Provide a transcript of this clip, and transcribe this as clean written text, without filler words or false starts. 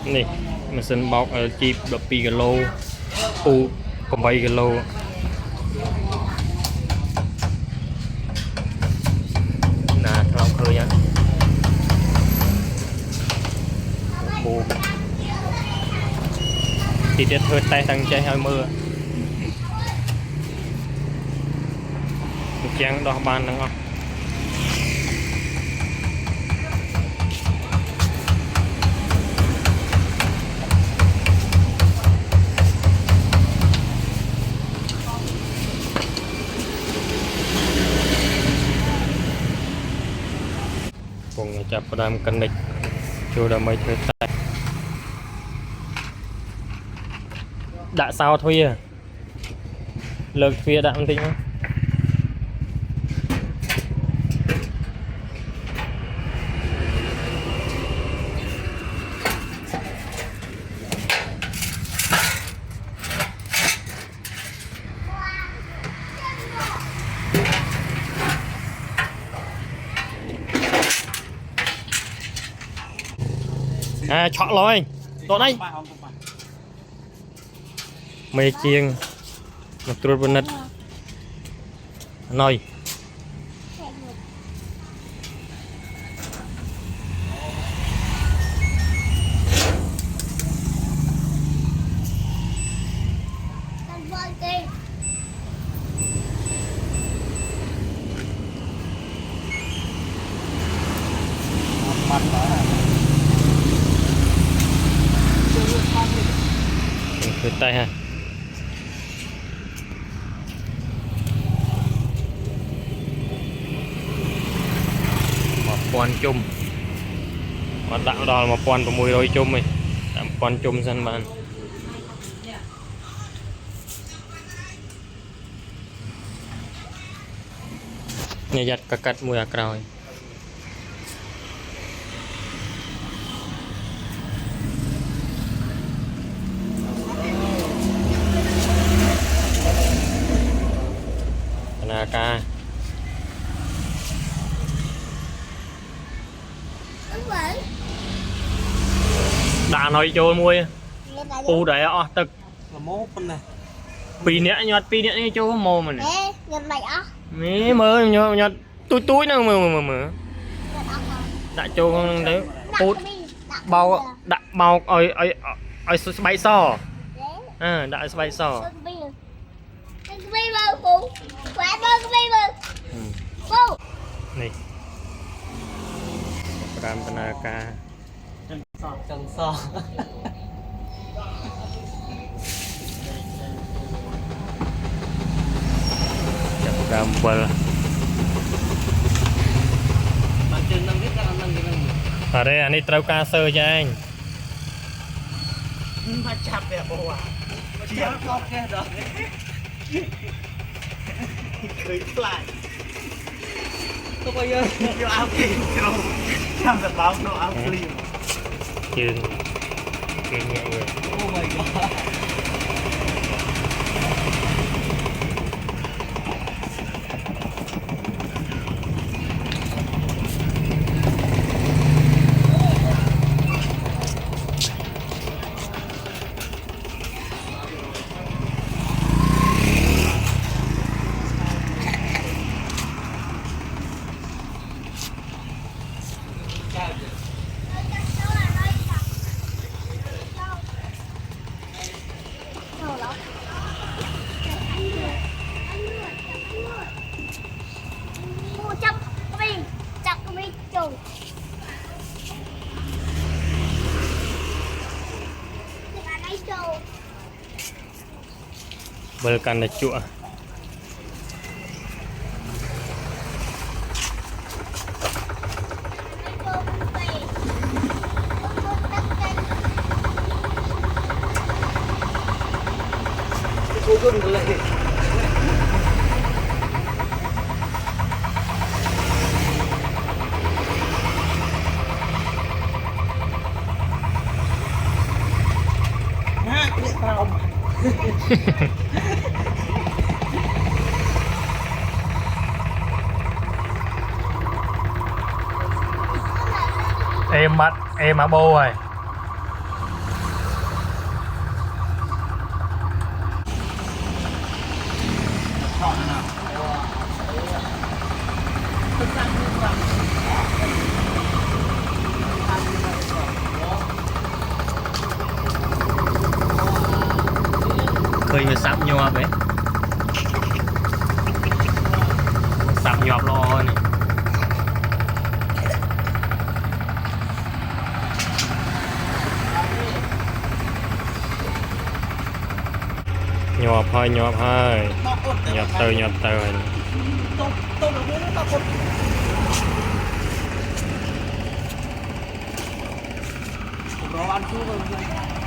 Nè mình xin bọc chip đập 2 kg u còn 7 kg nè không khơi nhá u thì chết hơi tay thằng chơi hơi mưa chán đo ban đúng không cùng chập đam cân địch chưa đã mấy thứ tay đã sao thôi à lực phía đạm tính à chọn rồi tốt đấy mê chiêng một trôi bên nít nồi khơi tay ha một con chung mà tạo đó là một con của mùi đôi chung này một con chung dân bạn nhà giặt cả cắt mùi rồi ca đã nói cho mui u đấy ọ tực pì nè nhặt cho mồ mà nè mí mơ nhặt túi nó mơ đã cho đấy phút bao đã bao ơi bay sò à đã bay sò này ram tanaka chân so chặt ram bờ ở đây anh đi trâu ca sơ cho anh mà chặt đẹp bộ à chặt không nghe rồi cười lại tôi bây giờ cho áo kia cho làm được báo nó áo clean chương nhẹ nhẹ oh my god bơ can là chua em mắt em mà bô rồi khơi người sắp nhọp ấy sắp nhọp lo này nhọp hơi nhọp từ Đồ ăn chú rồi.